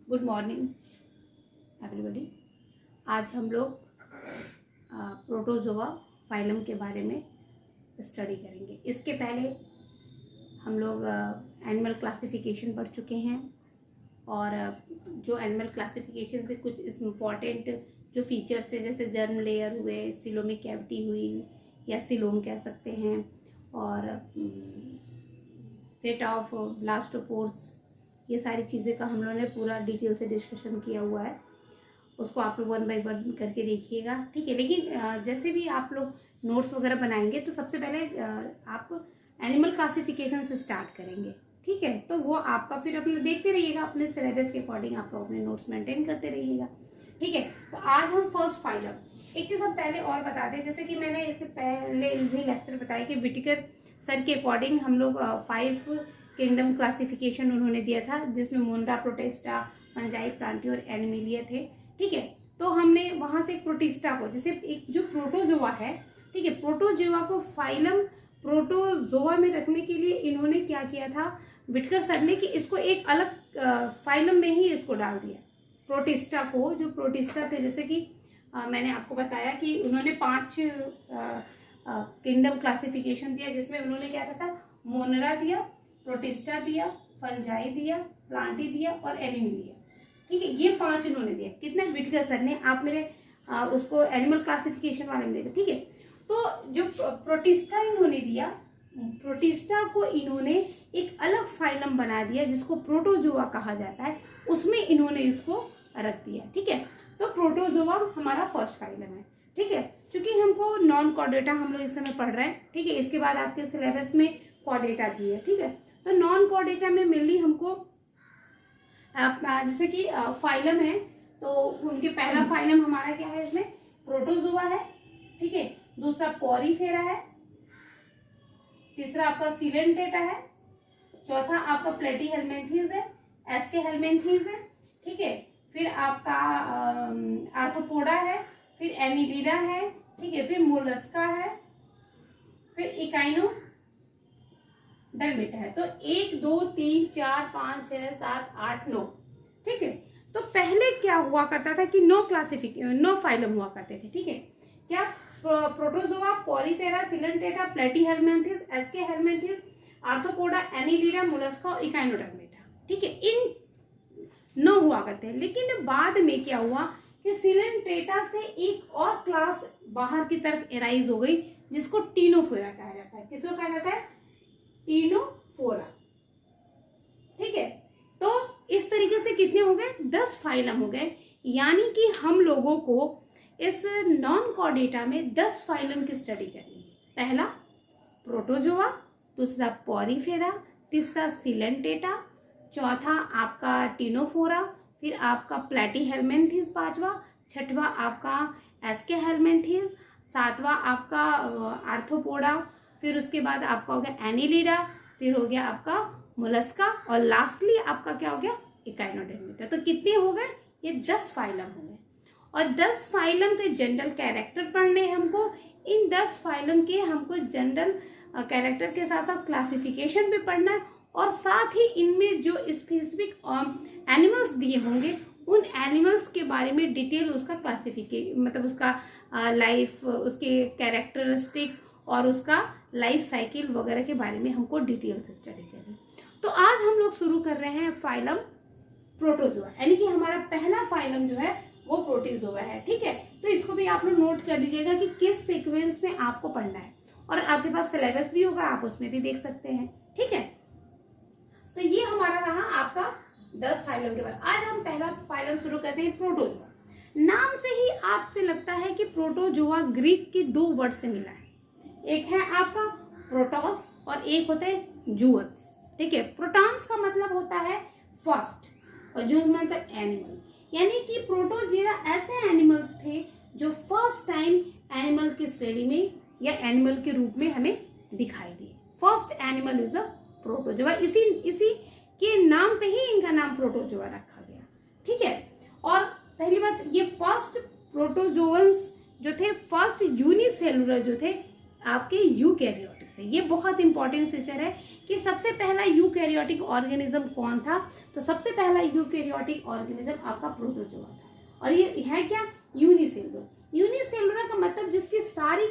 Good morning everybody. आज हम लोग प्रोटोजोआ फाइलम के बारे में स्टडी करेंगे। इसके पहले हम लोग एनिमल क्लासिफिकेशन पढ़ चुके हैं और जो एनिमल क्लासिफिकेशन से कुछ इम्पॉर्टेंट जो फीचर्स है, जैसे जर्म लेयर हुए, सिलोमिक कैविटी हुई या सिलोम कह सकते हैं, और फेट ऑफ ब्लास्टोपोर्स, ये सारी चीज़ें का हम लोगों ने पूरा डिटेल से डिस्कशन किया हुआ है। उसको आप लोग 1 बाय 1 करके देखिएगा, ठीक है। लेकिन जैसे भी आप लोग नोट्स वगैरह बनाएंगे तो सबसे पहले आप एनिमल क्लासिफिकेशन से स्टार्ट करेंगे, ठीक है। तो वो आपका फिर अपने देखते रहिएगा, अपने सिलेबस के अकॉर्डिंग आप लोग अपने नोट्स मेंटेन करते रहिएगा, ठीक है। तो आज हम फर्स्ट फाइलम, एक चीज़ हम पहले और बता दें, जैसे कि मैंने इससे पहले भी लेक्चर बताया कि विटिकर सर के अकॉर्डिंग हम लोग 5 किंगडम क्लासिफिकेशन उन्होंने दिया था, जिसमें मोनरा, प्रोटिस्टा, फंजाई, प्लांटी और एनिमिलिया थे, ठीक है। तो हमने वहां से एक प्रोटिस्टा को, जैसे एक जो प्रोटोजोआ है, ठीक है, प्रोटोजोआ को फाइलम प्रोटोजोआ में रखने के लिए इन्होंने क्या किया था विटकर सर ने, कि इसको एक अलग फाइलम में ही इसको डाल दिया। प्रोटिस्टा को, जो प्रोटिस्टा थे, जैसे कि मैंने आपको बताया कि उन्होंने 5 किंगडम क्लासिफिकेशन दिया, जिसमें उन्होंने क्या था मोनरा दिया, प्रोटिस्टा दिया, फंजाई दिया, प्लांटी दिया और एनिमिलिया, ठीक है। ये 5 इन्होंने दिया। कितने? विटकर सर ने। आप मेरे उसको एनिमल क्लासिफिकेशन वाले में देखो, ठीक है। तो जो प्रोटिस्टा इन्होंने दिया, प्रोटिस्टा को इन्होंने एक अलग फाइलम बना दिया जिसको प्रोटोजोआ कहा जाता है, उसमें इन्होंने इसको रख दिया, ठीक है। तो प्रोटोजोआ हमारा फर्स्ट फाइलम है, ठीक है। चूंकि हमको नॉन कॉर्डेटा हम लोग इस समय पढ़ रहे हैं, ठीक है। इसके बाद आपके सिलेबस में कॉर्डेटा भी है, ठीक है। तो नॉन कॉर्डेटा में मेनली हमको जैसे कि फाइलम है, तो उनके पहला फाइलम हमारा क्या है, इसमें प्रोटोजोआ है, ठीक है। दूसरा पॉरीफेरा है, तीसरा आपका सिलेंटेटा है, चौथा आपका प्लेटीहेल्मिन्थीज है, एस्केहेल्मिन्थीज है, ठीक है। फिर आपका आर्थ्रोपोडा है, फिर एनिलिडा है, ठीक है। फिर मोलस्का है, फिर इकाइनो डर्मेटा है। तो 1 2 3 4 5 6 7 8 9, ठीक है। तो पहले क्या हुआ करता था कि 9 फाइलम हुआ करते थे, ठीक है। क्या? Protozoa, Porifera, Coelenterata, Platyhelminthes, Aschelminthes, Arthropoda, Annelida, Mollusca और इकाइनोडर्मेटा, ठीक है। इन 9 हुआ करते हैं। लेकिन बाद में क्या हुआ कि सिलेंटेटा से एक और क्लास बाहर की तरफ एराइज हो गई, जिसको टीनोफोरा कहा जाता है। किसको कहा जाता है? टीनोफोरा, ठीक है। तो इस तरीके से कितने हो गए? 10 फाइलम हो गए। यानी कि हम लोगों को इस नॉन कॉर्डेटा में 10 फाइलम की स्टडी करनी है। पहला प्रोटोजोआ, दूसरा पॉरीफेरा, तीसरा सिलेंटेटा, चौथा आपका टीनोफोरा, फिर आपका प्लेटीहेल्मिन्थीज 5वां, 6वां आपका एस्केहेल्मिन्थीज, 7वां आपका आर्थ्रोपोडा, फिर उसके बाद आपका हो गया एनिलिडा, फिर हो गया आपका मोलस्का और लास्टली आपका क्या हो गया? इकाइनोडर्मेटा। तो कितने हो गए? ये 10 फाइलम हो गए। और 10 फाइलम के जनरल कैरेक्टर पढ़ने हैं हमको। इन 10 फाइलम के हमको जनरल कैरेक्टर के साथ साथ क्लासिफिकेशन भी पढ़ना है, और साथ ही इनमें जो स्पेसिफिक एनिमल्स दिए होंगे, उन एनिमल्स के बारे में डिटेल उसका क्लासिफिकेशन, मतलब उसका लाइफ, उसके कैरेक्टरिस्टिक और उसका लाइफ साइकिल वगैरह के बारे में हमको डिटेल से स्टडी करनी। तो आज हम लोग शुरू कर रहे हैं फाइलम प्रोटोजोआ, यानी कि हमारा पहला फाइलम जो है वो प्रोटोजोआ है, ठीक है। तो इसको भी आप लोग नोट कर लीजिएगा कि किस सीक्वेंस में आपको पढ़ना है, और आपके पास सिलेबस भी होगा, आप उसमें भी देख सकते हैं, ठीक है। तो ये हमारा रहा आपका 10 फाइलम के बाद। आज हम पहला फाइलम शुरू करते हैं प्रोटोजोआ। नाम से ही आपसे लगता है कि प्रोटोजोआ ग्रीक के 2 वर्ड से मिला है। एक है आपका प्रोटोस और एक होता है जूअस, ठीक है। प्रोटॉन्स का मतलब होता है फर्स्ट और जूस मतलब एनिमल, यानी कि प्रोटोजोआ ऐसे एनिमल्स थे जो फर्स्ट टाइम एनिमल की श्रेणी में या एनिमल के रूप में हमें दिखाई दिए। First animal is a protozoa. इसी के नाम पे ही इनका नाम प्रोटोजोआ रखा गया, ठीक है। और पहली बात, ये फर्स्ट प्रोटोजोअन्स जो थे, फर्स्ट यूनिसेलुलर जो थे, आपके यूकैरियोटिक है। ये बहुत इंपॉर्टेंट फीचर है कि सबसे पहला यूकैरियोटिक ऑर्गेनिज्म कौन था। तो सबसे पहला यूकैरियोटिक ऑर्गेनिज्म आपका प्रोटोजोआ था। और ये है क्या, यूनिसेलुलर। यूनिसेलुलर का मतलब जिसकी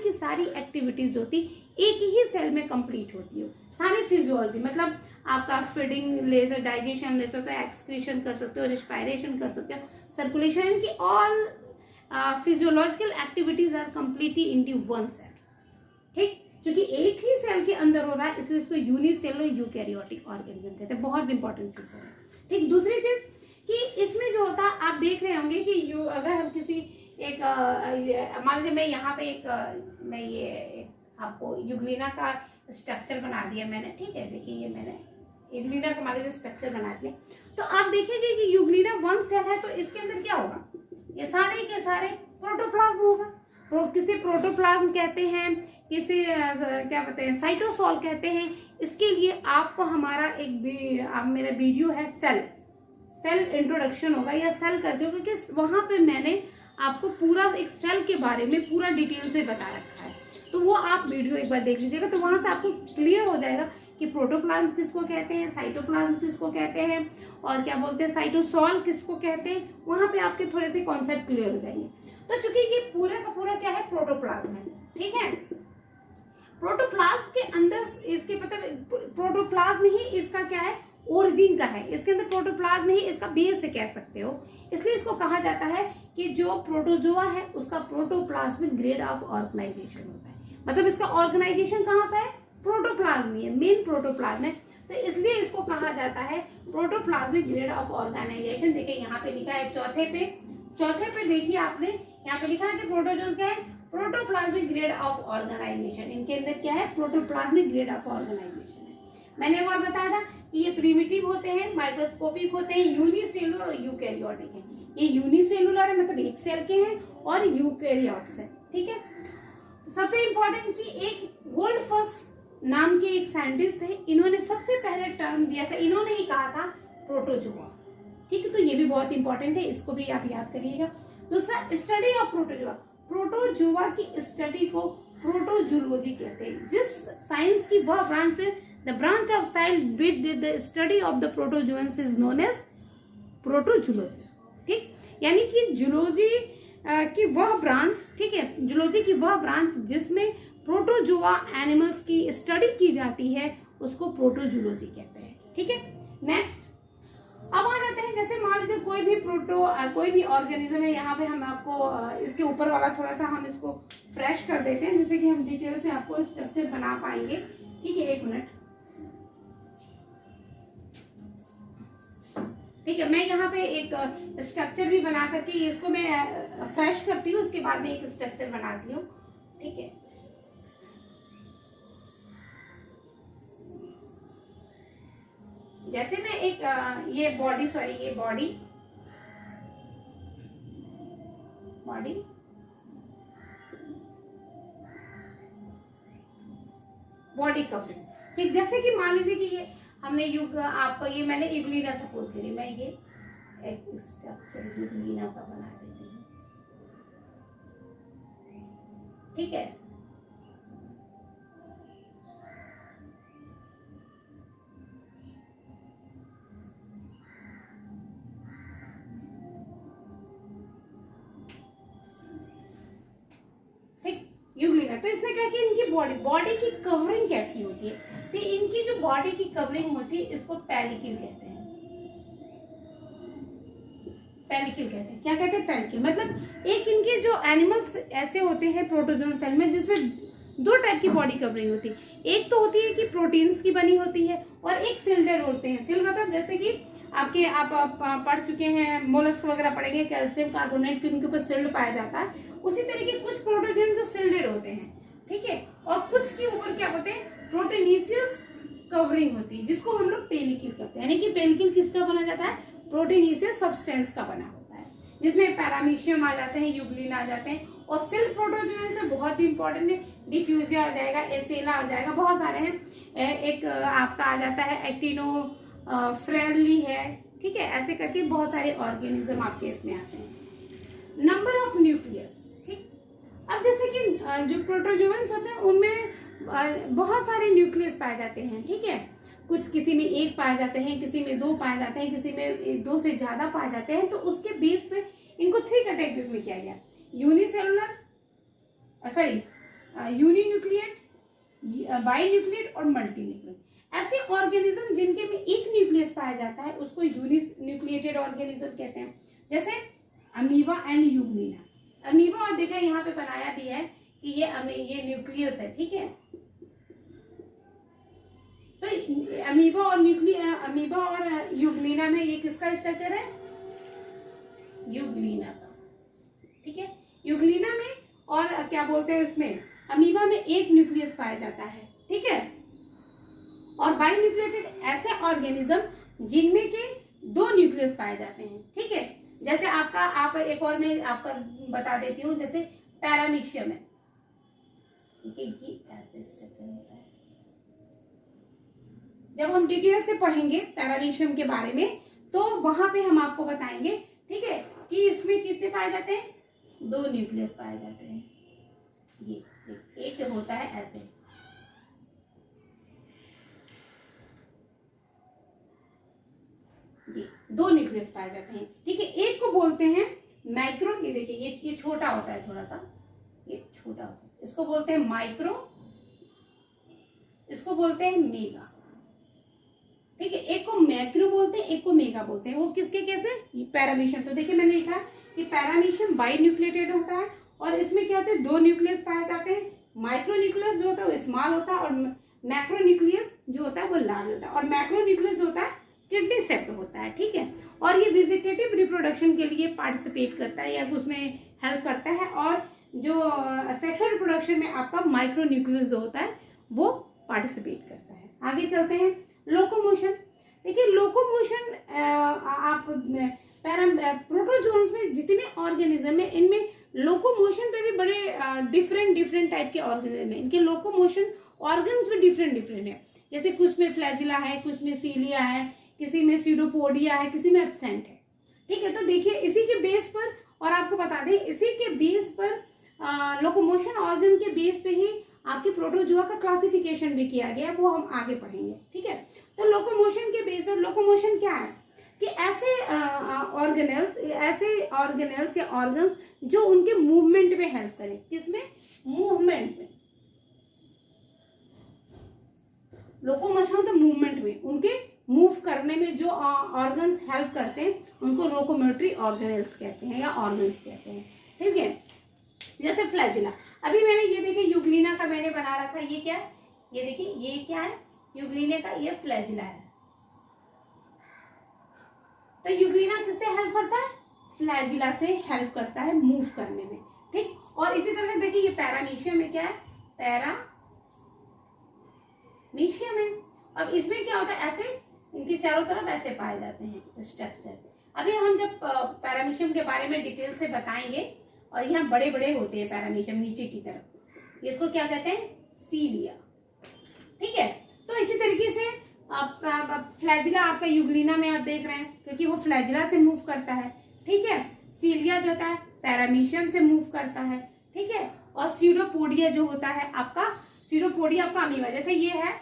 की सारी एक्टिविटीज होती एक ही सेल में कंप्लीट होती हो, सारी फिजियोलॉजी, मतलब आपका फीडिंग ले सकते, डाइजेशन ले सकते हो, एक्सक्रीशन कर सकते हो, रिस्पायरेशन कर सकते हो, सर्कुलेशन, इनकी all physiological activities are completely into one cell. ठीक, क्योंकि एक ही सेल के अंदर हो रहा है इसलिए इसको यूनिसेलुलर यूकैरियोटिक ऑर्गेनिज्म कहते हैं। बहुत इंपॉर्टेंट फीचर है। ठीक, दूसरी चीज कि इसमें जो होता है आप देख रहे होंगे कि अगर हम किसी एक मान लीजिए मैं यहाँ पे मैं ये आपको यूग्लिना का स्ट्रक्चर बना दिया मैंने। ठीक है, देखिए ये मैंने यूग्लिना का मान लीजिए स्ट्रक्चर बना दिया, तो आप देखेंगे कि यूग्लिना वन सेल है, तो इसके अंदर क्या होगा, ये सारे के सारे प्रोटोप्लाज्म होगा। किसे प्रोटोप्लाज्म कहते हैं, किसे क्या कहते हैं, साइटोसॉल कहते हैं। इसके लिए आपको हमारा मेरा वीडियो है सेल इंट्रोडक्शन होगा या सेल करके होगा, कि वहां पे मैंने आपको पूरा एक सेल के बारे में पूरा डिटेल से बता रखा है। तो वो आप वीडियो एक बार देख लीजिएगा, तो वहां से आपको क्लियर हो जाएगा कि प्रोटोप्लाज्म किसको कहते हैं, साइटोप्लाज्म किसको कहते हैं, और क्या बोलते हैं साइटोसॉल किसको कहते हैं। वहां पे आपके थोड़े से कॉन्सेप्ट क्लियर हो जाएंगे। तो चूंकि ये पूरा का पूरा क्या है, प्रोटोप्लाज्म है। ठीक है, प्रोटोप्लाज्म के अंदर इसके प्रोटोप्लाज्म ही इसका क्या है, ओरिजिन का है। इसके अंदर प्रोटोप्लाज्म ही इसका बेस से कह सकते हो। इसलिए इसको कहा जाता है कि जो प्रोटोजोआ है उसका प्रोटोप्लाज्मिक ग्रेड ऑफ ऑर्गेनाइजेशन होता है। मतलब इसका ऑर्गेनाइजेशन कहाँ से है, प्रोटोप्लाज्म ही है, मेन प्रोटोप्लाज्म है। तो इसलिए इसको कहा जाता है प्रोटोप्लाज्मिक ग्रेड ऑफ ऑर्गेनाइजेशन। देखिए यहाँ पे लिखा है चौथे पे देखिए आपने यहाँ पे लिखा है कि प्रोटोजोस क्या है, प्रोटोप्लाज्मिक ग्रेड ऑफ ऑर्गेनाइजेशन। इनके अंदर क्या है, प्रोटोप्लाज्मिक ग्रेड ऑफ ऑर्गेनाइजेशन है। मैंने एक और बताया था कि ये प्रिमिटिव होते हैं, माइक्रोस्कोपिक होते हैं, यूनिसेलुलर और यूकैरियोटिक है। ये यूनिसेलुलर है मतलब एक सेल के हैं, और यूकैरियोट्स है। ठीक है, सबसे इंपॉर्टेंट कि एक गोल्डफस नाम के एक साइंटिस्ट थे, इन्होंने सबसे पहले टर्म दिया था, इन्होंने ही कहा था प्रोटोजोआ। ठीक है, तो ये भी बहुत इंपॉर्टेंट है, इसको भी आप याद करिएगा। दूसरा, स्टडी ऑफ प्रोटोजोआ। प्रोटोजोआ की स्टडी को प्रोटोजूलॉजी कहते हैं। जिस साइंस की वह branch, the branch of science with the study of the protozoans is known as protozoology. ठीक, यानी कि जूलॉजी की वह ब्रांच, ठीक है, जूलॉजी की वह ब्रांच जिसमें प्रोटोजोआ एनिमल्स की स्टडी की जाती है उसको प्रोटोजूलॉजी कहते हैं। ठीक है, नेक्स्ट अब आ जाते हैं, जैसे मान लीजिए कोई भी ऑर्गेनिज्म है। यहाँ पे हम आपको इसके ऊपर वाला थोड़ा सा हम इसको फ्रेश कर देते हैं, जिससे कि हम डिटेल से आपको स्ट्रक्चर बना पाएंगे। ठीक है, एक मिनट। ठीक है, मैं यहाँ पे एक स्ट्रक्चर भी बना करके इसको मैं फ्रेश करती हूँ, उसके बाद में एक स्ट्रक्चर बनाती हूँ। ठीक है, जैसे मैं एक ये बॉडी कवरिंग। ठीक, जैसे कि मान लीजिए कि ये हमने आपका ये मैंने यूग्लिना सपोज करी, मैं ये एक स्ट्रक्चर यूग्लिना का बना देती हूँ। ठीक है, यूग्लिना। तो इसने कहा कि इनकी बॉडी की कवरिंग कैसी होती है, तो इनकी जो बॉडी की कवरिंग होती है इसको पेलिकल कहते हैं। क्या कहते हैं, पेलिकल। मतलब एक इनके जो एनिमल्स ऐसे होते हैं प्रोटोजोन सेल में जिसमें दो टाइप की बॉडी कवरिंग होती है। एक तो होती है कि प्रोटीन्स की बनी होती है, और एक सिल्डेड होते हैं। सिल मतलब जैसे कि आप पढ़ चुके हैं, मोलस्क वगैरह पढ़ेंगे, कैल्शियम कार्बोनेट की उनके ऊपर सिल्ड पाया जाता है। उसी तरीके कुछ प्रोटोजन जो सिल्डेड होते हैं, ठीक है, और कुछ के ऊपर क्या होते हैं, प्रोटीनिशियस कवरिंग होती है, जिसको हम लोग पेलिकल कहते हैं। यानी कि पेलिकल किसका बना जाता है, प्रोटीनिशियस सब्सटेंस का बना होता है, जिसमें पैरामीशियम आ जाते हैं, यूग्लिना आ जाते हैं, और सिल प्रोटोजोन से बहुत ही इंपॉर्टेंट है, डिफ्यूजिया आ जाएगा, एसेला आ जाएगा, बहुत सारे हैं। एक आपका आ जाता है एक्टिनो फ्रेरली है। ठीक है, ऐसे करके बहुत सारे ऑर्गेनिज्म आपके इसमें आते हैं। Number of nucleus. ठीक, अब जैसे कि जो प्रोटोजोन्स होते हैं उनमें बहुत सारे न्यूक्लियस पाए जाते हैं, ठीक है। कुछ किसी में एक पाए जाते हैं, किसी में 2 पाए जाते हैं, किसी में 2 से ज्यादा पाए जाते हैं। तो उसके बेस पे इनको 3 कैटेगरीज में किया गया, यूनिसेलुलर, सॉरी यूनिन्यूक्लिएट, बाईन्यूक्लिएट और मल्टीन्यूक्लिएट। ऐसे ऑर्गेनिज्म जिनके में एक न्यूक्लियस पाया जाता है उसको यूनिन्यूक्लिएटेड ऑर्गेनिज्म कहते हैं, जैसे अमीबा एंड यूग्लिना। अमीबा, और देखा यहाँ पे बनाया भी है कि ये न्यूक्लियस है, ठीक है। तो अमीबा और यूग्लिना में ये किसका स्ट्रक्चर है, यूग्लिना का, ठीक है। यूग्लिना में और क्या बोलते हैं उसमें, अमीबा में एक न्यूक्लियस पाया जाता है, ठीक है। और बाईन्यूक्लिएटेड ऐसे ऑर्गेनिज्म जिनमें के 2 न्यूक्लियस पाए जाते हैं, ठीक है। जैसे आप एक और मैं आपका बता देती हूँ, जैसे पैरामीशियम है, ठीक है, ये ऐसे स्ट्रक्चर होता है। जब हम डिटेल से पढ़ेंगे पैरामीशियम के बारे में तो वहां पे हम आपको बताएंगे, ठीक है, कि इसमें कितने पाए जाते हैं, 2 न्यूक्लियस पाए जाते हैं। ये एक होता है ऐसे, ये 2 न्यूक्लियस पाए जाते हैं, ठीक है। एक को बोलते हैं माइक्रो, ये देखिए ये छोटा होता है, थोड़ा सा ये छोटा होता है, इसको बोलते हैं माइक्रो, इसको बोलते हैं मेगा, ठीक है। एक को मैक्रो बोलते हैं, एक को मेगा बोलते हैं। वो किसके केस में, पैरामीशियम। तो देखिए मैंने लिखा कि पैरामीशियम बाईन्यूक्लिएटेड होता है और इसमें क्या होता है, 2 न्यूक्लियस पाए जाते हैं। माइक्रो न्यूक्लियस जो होता है वो स्मॉल होता है और मैक्रो न्यूक्लियस जो होता है वो लार्ज होता है। और मैक्रो न्यूक्लियस जो होता है किडनी सेप्ट होता है, ठीक है। और ये वेजिटेटिव रिप्रोडक्शन के लिए पार्टिसिपेट करता है या उसमें हेल्प करता है। और जो सेक्सुअल रिप्रोडक्शन में आपका माइक्रो न्यूक्लियस जो होता है वो पार्टिसिपेट करता है। आगे चलते हैं, लोकोमोशन। देखिए लोकोमोशन, आप प्रोटोजोन्स में जितने ऑर्गेनिज्म है इनमें लोकोमोशन पे भी बड़े डिफरेंट टाइप के ऑर्गेनिज्म है। इनके लोकोमोशन ऑर्गन्स भी डिफरेंट है। जैसे कुछ में फ्लैजिला है, कुछ में सीलिया है, किसी में सीडोपोडिया है, किसी में एब्सेंट है, ठीक है। तो देखिए इसी के बेस पर, और आपको बता दें इसी के बेस पर लोकोमोशन ऑर्गन के बेस पे ही आपके प्रोटोजोआ का क्लासिफिकेशन भी किया गया, वो हम आगे पढ़ेंगे, ठीक है। तो लोकोमोशन के बेस पर, लोकोमोशन क्या है कि ऐसे ऑर्गेनल्स या ऑर्गन्स जो उनके मूवमेंट में हेल्प करें। किसमें, मूवमेंट में। लोकोमोशन तो मूवमेंट में, उनके मूव करने में जो ऑर्गन्स हेल्प करते हैं उनको लोकोमोटरी ऑर्गेनल्स कहते हैं या ऑर्गन्स कहते हैं, ठीक है। जैसे फ्लैजिला, अभी मैंने ये देखिए यूग्लिना का मैंने बना रखा है, ये क्या है, ये देखिए ये क्या है, यूग्लिना का, ये फ्लैजिला है। तो यूग्लिना किससे हेल्प करता है, फ्लैजिला से हेल्प करता है मूव करने में, ठीक। और इसी तरह देखिए ये पैरामीशियम में क्या है, पैरामीशियम है। अब इसमें क्या होता है, ऐसे इनके चारों तरफ ऐसे पाए जाते हैं स्ट्रक्चर। अभी हम जब पैरामीशियम के बारे में डिटेल से बताएंगे, और यहाँ बड़े बड़े होते हैं पैरामीशियम नीचे की तरफ, इसको क्या कहते हैं, सीलिया, ठीक है। तो इसी तरीके से फ्लैजिला आपका यूग्लिना में आप देख रहे हैं क्योंकि वो फ्लैजिला से मूव करता है, ठीक है। सीलिया जो होता है पैरामीशियम से मूव करता है, ठीक है। और सीडोपोडिया जो होता है आपका, सीडोपोडिया आपका अमीबा, जैसे ये है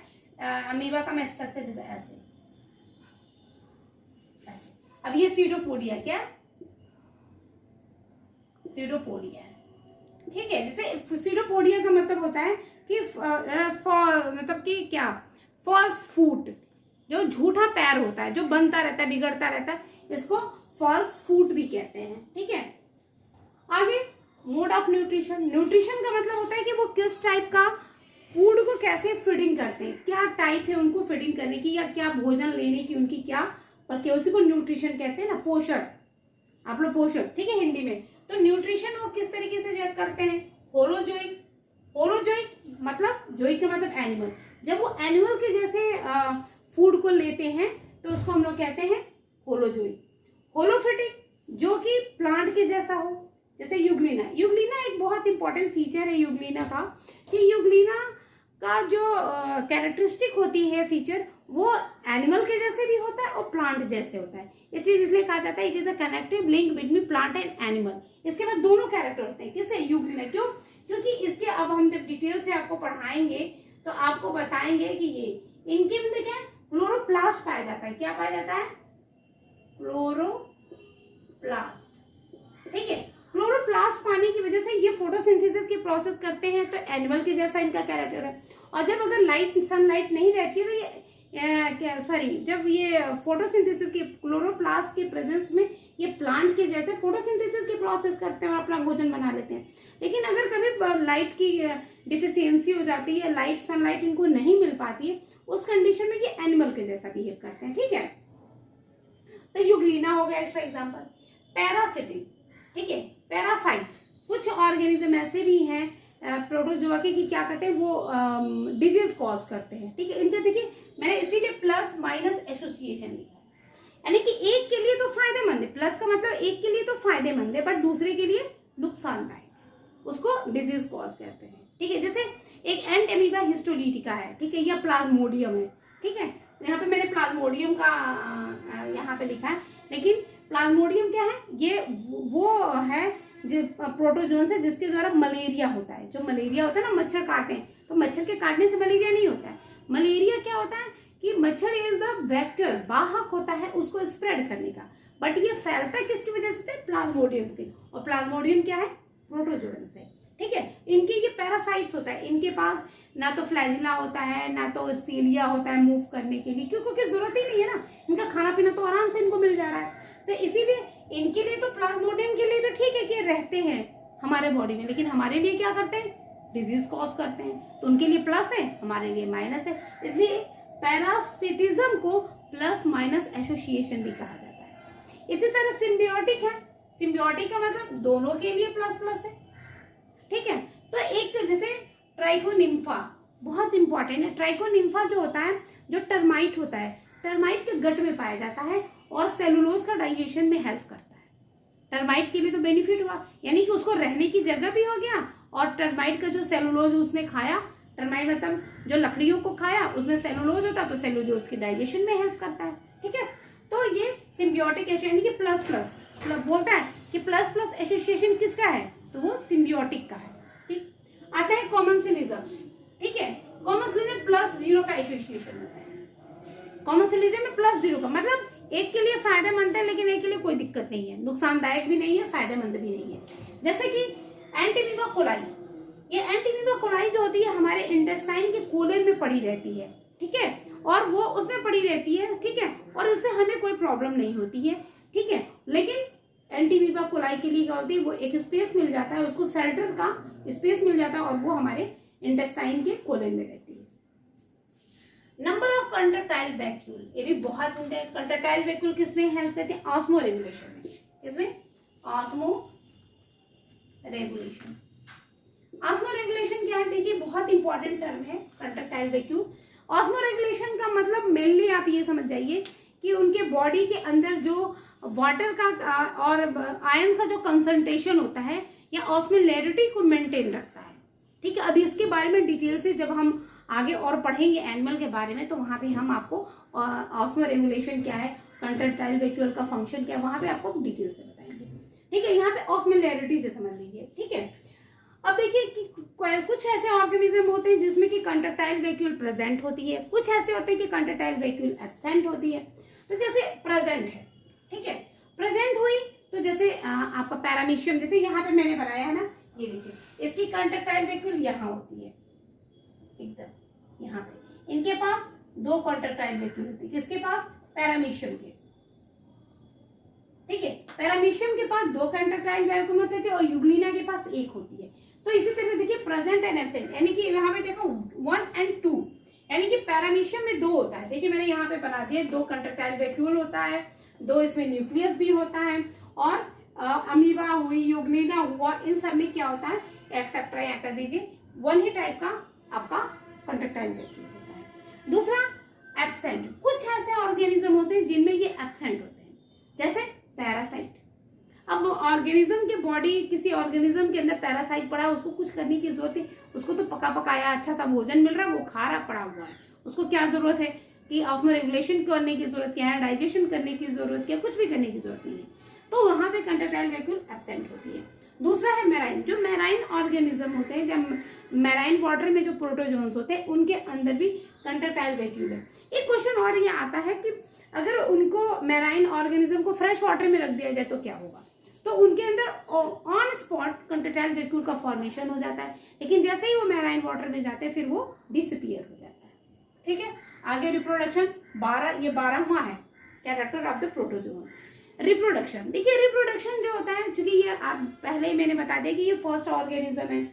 अमीबा का मैं स्ट्रक्चर ऐसे। अब ये सीडोपोडिया, क्या सीडोपोडिया है, ठीक है। जैसे सीडोपोडिया का मतलब होता है कि मतलब कि क्या, फॉल्स फूट, जो झूठा पैर होता है, जो बनता रहता है, बिगड़ता रहता है, इसको फॉल्स फूट भी कहते हैं, ठीक है। आगे मोड ऑफ न्यूट्रिशन। न्यूट्रिशन का मतलब होता है कि वो किस टाइप का फूड को कैसे फीडिंग करते हैं, क्या टाइप है उनको फीडिंग करने की या क्या भोजन लेने की उनकी क्या प्रक्रिया, उसी को न्यूट्रिशन कहते हैं ना, पोषण, आप लोग पोषण, ठीक है हिंदी में। तो न्यूट्रिशन वो किस तरीके से करते हैं, होलोजोइक। होलोजोइक मतलब, जोइक का मतलब एनिमल, जब वो एनिमल के जैसे फूड को लेते हैं तो उसको हम लोग कहते हैं होलोजोइक। होलोफिटिक जो कि प्लांट के जैसा हो, जैसे यूग्लिना। यूग्लिना एक बहुत इंपॉर्टेंट फीचर है यूग्लिना का, कि यूग्लिना का जो कैरेक्टरिस्टिक होती है फीचर, वो एनिमल के जैसे भी होता है और प्लांट जैसे होता है। ये चीज इसलिए कहा जाता है it is a connective link between plant and animal. इसके बाद दोनों कैरेक्टर होते हैं, किससे, यूग्लिना। क्यों, क्योंकि इसके अब हम जब डिटेल से आपको पढ़ाएंगे तो आपको बताएंगे कि ये इनके में देखें क्लोरोप्लास्ट पाया जाता है। क्या पाया जाता है? क्लोरोप्लास्ट। ठीक है, क्लोरोप्लास्ट पाने की वजह से ये फोटोसिंथेसिस की प्रोसेस करते हैं, तो एनिमल के जैसा इनका कैरेक्टर है। और जब अगर लाइट सनलाइट नहीं रहती है तो ये जब ये फोटोसिंथेसिस के क्लोरोप्लास्ट के प्रेजेंस में ये प्लांट के जैसे फोटोसिंथेसिस की प्रोसेस करते हैं और अपना भोजन बना लेते हैं। लेकिन अगर कभी लाइट की डिफिशियंसी हो जाती है, लाइट सनलाइट इनको नहीं मिल पाती है, उस कंडीशन में ये एनिमल के जैसा बिहेव करते हैं। ठीक है, तो यूग्लिना हो गया इसका एग्जांपल। पैरासिटिक, ठीक है, पैरासाइट्स, कुछ ऑर्गेनिज्म ऐसे भी हैं प्रोटोजोआ के कि क्या करते हैं, वो डिजीज कॉज करते हैं। ठीक है, इनका देखिए मैंने इसीलिए प्लस माइनस एसोसिएशन लिखा, यानी कि एक के लिए तो फायदेमंद है, प्लस का मतलब एक के लिए तो फायदेमंद है बट दूसरे के लिए नुकसानदायक, उसको डिजीज कॉज कहते हैं। ठीक है, जैसे एक एंट एमीबा हिस्टोलिटिका है, ठीक है, या प्लाज्मोडियम है। ठीक है, यहाँ पे मैंने प्लाज्मोडियम का यहाँ पे लिखा है, लेकिन प्लाज्मोडियम क्या है, ये वो है प्रोटोजोन है जिसके द्वारा मलेरिया होता है। जो मलेरिया होता है ना, मच्छर काटते हैं, तो मच्छर के काटने से मलेरिया नहीं होता है। मलेरिया क्या होता है कि मच्छर इज द वेक्टर, वाहक होता है उसको स्प्रेड करने का, बट ये फैलता है किसकी वजह से? प्लाज्मोडियम के। और प्लाज्मोडियम क्या है? प्रोटोजोन से। ठीक है, इनके ये पैरासाइट्स होता है, इनके पास ना तो फ्लैजिला होता है ना तो सीलिया होता है मूव करने के लिए, क्योंकि जरूरत ही नहीं है ना, इनका खाना पीना तो आराम से इनको मिल जा रहा है। तो इसीलिए इनके लिए तो प्लाज्मोडियम के लिए तो ठीक है कि रहते हैं हमारे बॉडी में, लेकिन हमारे लिए क्या करते हैं? डिजीज कॉज करते हैं। तो उनके लिए प्लस है, हमारे लिए माइनस है। इसलिए पैरासिटिज्म को प्लस माइनस एसोसिएशन भी कहा जाता है। इसी तरह सिम्बियोटिक है, सिम्बियोटिक का मतलब दोनों के लिए प्लस प्लस है। ठीक है, तो एक जैसे ट्राइकोनिम्फा बहुत इंपॉर्टेंट है। ट्राइकोनिम्फा जो होता है, जो टर्माइट होता है, टर्माइट के गट में पाया जाता है और सेलुलोज का डाइजेशन में हेल्प करता है। टर्माइट के लिए तो बेनिफिट हुआ, यानी कि उसको रहने की जगह भी हो गया, और टर्माइट का जो सेलुलोज उसने खाया, टर्माइट मतलब जो लकड़ियों को खाया उसमें सेलुलोज होता है, तो सेलुलोज के डाइजेशन में हेल्प करता है। ठीक है, तो ये सिम्बियोटिक यानी कि प्लस प्लस बोलता है कि प्लस प्लस एसोसिएशन किसका है, तो वो सिम्बियोटिक का है। ठीक, आता है कॉमन्सिलिज्म। ठीक है, कॉमन्सिलिज्म प्लस जीरो का एसोसिएशन होता है। कॉमन्सिलिज्म में प्लस जीरो का मतलब एक के लिए फायदेमंद है लेकिन एक के लिए कोई दिक्कत नहीं है, नुकसानदायक भी नहीं है, फायदेमंद भी नहीं है। जैसे कि एंटीमीबा कोलाई, ये एंटीमीबा कोलाई जो होती है हमारे इंटेस्टाइन के कोलन में पड़ी रहती है। ठीक है, और वो उसमें पड़ी रहती है। ठीक है, और उससे हमें कोई प्रॉब्लम नहीं होती है। ठीक है, लेकिन एंटीमीबा कोलाई के लिए क्या होती है, वो एक स्पेस मिल जाता है, उसको शेल्टर का स्पेस मिल जाता है और वो हमारे इंटेस्टाइन के कोलन में रहती है। नंबर ऑफ कंट्रेक्टाइल वैक्यूल, ये भी बहुत कंट्रेक्टाइल वैक्यूल किसमें हेल्प करते हैं? ऑस्मो रेगुलेशन में। किसमें? Osmo regulation. ऑस्मो रेगुलेशन क्या है? देखिए बहुत इंपॉर्टेंट टर्म है कंट्रेक्टाइल वैक्यूल। ऑस्मो रेगुलेशन का मतलब मेनली आप ये समझ जाइए कि उनके बॉडी के अंदर जो वाटर का और आयंस का जो कंसंट्रेशन होता है या ऑस्मोलैरिटी को मेंटेन रखता है। ठीक है, अभी इसके बारे में डिटेल से जब हम आगे और पढ़ेंगे एनिमल के बारे में, तो वहां पे हम आपको ऑस्मो रेगुलेशन क्या है, कंट्रेक्टाइल वैक्यूल का फंक्शन क्या है, वहां पे आपको डिटेल से बताएंगे। ठीक है, यहाँ पे ऑस्मोलैरिटी से समझ लीजिए। ठीक है, अब देखिए कि कुछ ऐसे ऑर्गेनिज्म होते हैं जिसमें कि कंट्रेक्टाइल वैक्यूल प्रेजेंट होती है, कुछ ऐसे होते हैं कि कंट्रेक्टाइल वैक्यूल एब्सेंट होती है। तो जैसे प्रेजेंट है, ठीक है, प्रेजेंट हुई तो जैसे आपका पैरामीशियम, जैसे यहाँ पे मैंने बनाया है ना, ये देखिए इसकी कंट्रेक्टाइल वैक्यूल यहाँ होती है एकदम यहाँ पे। इनके पास दो कंट्रेक्टाइल वैक्यूल होती है, किसके पास? पैरामीशियम के। ठीक है, पैरामीशियम के पास दो कंट्रेक्टाइल वैक्यूल होते थे और यूग्लिना के पास एक होती है। तो इसी तरह देखिए प्रेजेंट एंड एब्सेंट, यानी कि यहाँ पे देखो 1 और 2, यानी कि पैरामीशियम में दो होता है। देखिए मैंने यहाँ पे बना दिया, दो कंट्रेक्टाइल वैक्यूल होता है, दो इसमें न्यूक्लियस भी होता है, और अमीबा हुई, यूग्लिना हुआ, इन सब में क्या होता है, एक्सेप्ट्रा यहाँ कर दीजिए, वन ही टाइप का आपका कंट्रेक्टाइल वैक्यूल होता है। दूसरा एब्सेंट, कुछ ऐसे ऑर्गेनिज्म होते हैं जिनमें ये एब्सेंट होते हैं, जैसे पैरासाइट। अब ऑर्गेनिज्म के बॉडी, किसी ऑर्गेनिज्म के अंदर पैरासाइट पड़ा है, उसको कुछ करने की जरूरत है, उसको तो पका पकाया अच्छा सा भोजन मिल रहा है, वो खा रहा पड़ा हुआ है, उसको क्या जरूरत है कि ऑस्मो रेगुलेशन करने की जरूरत क्या है, डाइजेशन करने की जरूरत क्या, कुछ भी करने की जरूरत नहीं है। तो वहां पे कंट्रेक्टाइल वैक्यूल एब्सेंट होती है। दूसरा है मेराइन। जो मेराइन ऑर्गेनिज्म होते हैं, जब मेराइन वाटर में जो प्रोटोजोन्स होते हैं उनके अंदर भी कंट्रेक्टाइल वैक्यूल है। एक क्वेश्चन और ये आता है कि अगर उनको मेराइन ऑर्गेनिज्म को फ्रेश वाटर में रख दिया जाए तो क्या होगा, तो उनके अंदर ऑन स्पॉट कंट्रेक्टाइल वैक्यूल का फॉर्मेशन हो जाता है, लेकिन जैसे ही वो मेराइन वाटर में जाते हैं फिर वो डिसअपीयर हो जाता है। ठीक है, आगे रिप्रोडक्शन 12, ये 12वां है character of the protozoa. Reproduction, देखिए रिप्रोडक्शन जो होता है, चूंकि ये आप पहले ही मैंने बता दिया कि ये फर्स्ट ऑर्गेनिज्म है,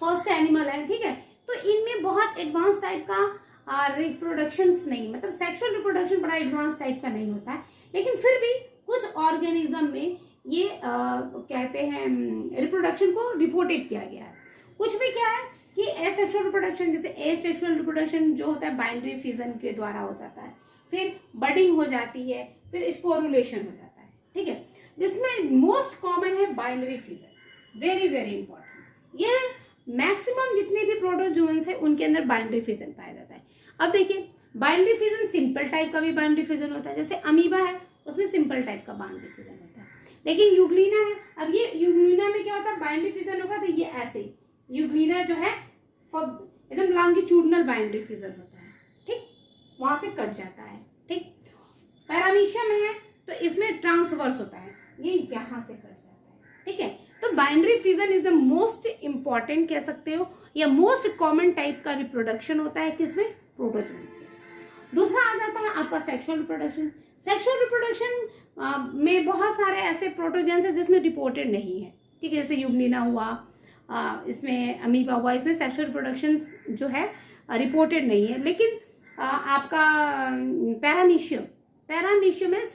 फर्स्ट एनिमल है, ठीक है, तो इनमें बहुत एडवांस टाइप का रिप्रोडक्शन नहीं, मतलब सेक्सुअल रिप्रोडक्शन बड़ा एडवांस टाइप का नहीं होता है, लेकिन फिर भी कुछ ऑर्गेनिज्म में ये कहते हैं रिप्रोडक्शन को रिपोर्टेड किया गया है। कुछ भी क्या है कि एसेक्सुअल रिप्रोडक्शन, जैसे एसेक्सुअल रिप्रोडक्शन जो होता है बाइनरी फिजन के द्वारा हो जाता है, फिर बडिंग हो जाती है, फिर स्पोरुलेशन हो जाता है, ठीक है, जिसमें मोस्ट कॉमन है binary fission, very very important. ये मैक्सिमम जितने भी प्रोटोजोन्स है उनके अंदर बाइनरी फिजन पाया जाता है। अब देखिए बाइनरी फिजन सिंपल टाइप का भी बाइनरी फिजन होता है, जैसे अमीबा है उसमें सिंपल टाइप का बाइनरी फिजन होता है, लेकिन यूग्लिना है, अब ये यूग्लिना में क्या होता है, बाइनरी फिजन होगा तो ये ऐसे यूग्लिना जो है एकदम लॉन्गिट्यूडनल बाइनरी फिजन होता है, ठीक, वहां से कट जाता है, ठीक। पैरामीशियम है तो इसमें ट्रांसवर्स होता है, ये यहां से कट जाता है, ठीक है। तो binary fission is the most important कह सकते हो, या मोस्ट कॉमन टाइप का रिप्रोडक्शन होता है किसमें, प्रोटोजोन में। दूसरा आ जाता है आपका सेक्सुअल रिप्रोडक्शन। सेक्सुअल रिप्रोडक्शन में बहुत सारे ऐसे प्रोटोजोन्स है जिसमें रिपोर्टेड नहीं है, ठीक है, जैसे यूग्लिना हुआ, इसमें अमीबा हुआ, इसमें सेक्सुअल रिप्रोडक्शन जो है रिपोर्टेड नहीं है, लेकिन आपका पैरामीशियम में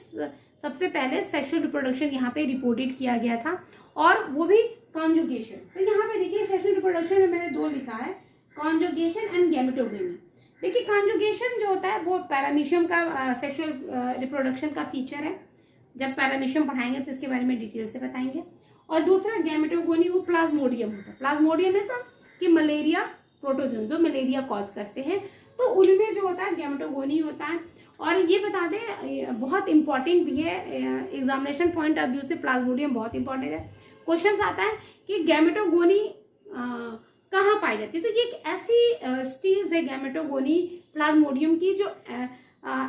सबसे पहले सेक्सुअल रिप्रोडक्शन यहाँ पे रिपोर्टेड किया गया था, और वो भी कॉन्जुगेशन। तो यहाँ पे देखिए सेक्सुअल रिप्रोडक्शन में मैंने 2 लिखा है, कॉन्जुगेशन एंड गैमेटोगेमी। देखिए कॉन्जुगेशन जो होता है वो पैरामीशियम का सेक्सुअल रिप्रोडक्शन का फीचर है, जब पैरामीशियम पढ़ाएंगे तो इसके बारे में डिटेल से बताएंगे। और दूसरा गैमेटोगोनी, वो प्लाज्मोडियम होता है। प्लाज्मोडियम है तो कि मलेरिया प्रोटोजोन जो मलेरिया कॉज करते हैं, तो उनमें जो होता है गैमेटोगोनी होता है। और ये बता दें बहुत इंपॉर्टेंट भी है, एग्जामिनेशन पॉइंट ऑफ व्यू से प्लाज्मोडियम बहुत इंपॉर्टेंट है। क्वेश्चन आता है कि गैमेटोगोनी कहाँ पाई जाती है, तो ये एक ऐसी स्टेज है गैमेटोगोनी प्लाज्मोडियम की जो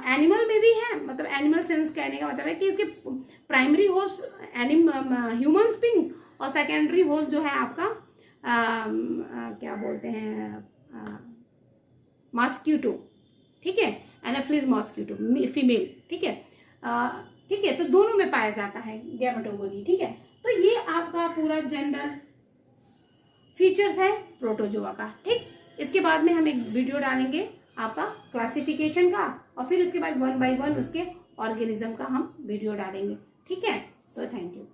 एनिमल में भी है, मतलब एनिमल सेंस कहने का मतलब है कि इसके प्राइमरी होस्ट ह्यूमन स्पिंग और सेकेंडरी होस्ट जो है आपका क्या बोलते हैं मॉस्किटो, ठीक है, एनाफिलिस मॉस्किटो फीमेल, ठीक है, ठीक है, तो दोनों में पाया जाता है गैमेटोगोनी, ठीक है। तो ये आपका पूरा जनरल फीचर्स है प्रोटोजोआ का, ठीक। इसके बाद में हम एक वीडियो डालेंगे आपका क्लासिफिकेशन का, और फिर उसके बाद 1 by 1 उसके ऑर्गेनिज्म का हम वीडियो डालेंगे, ठीक है।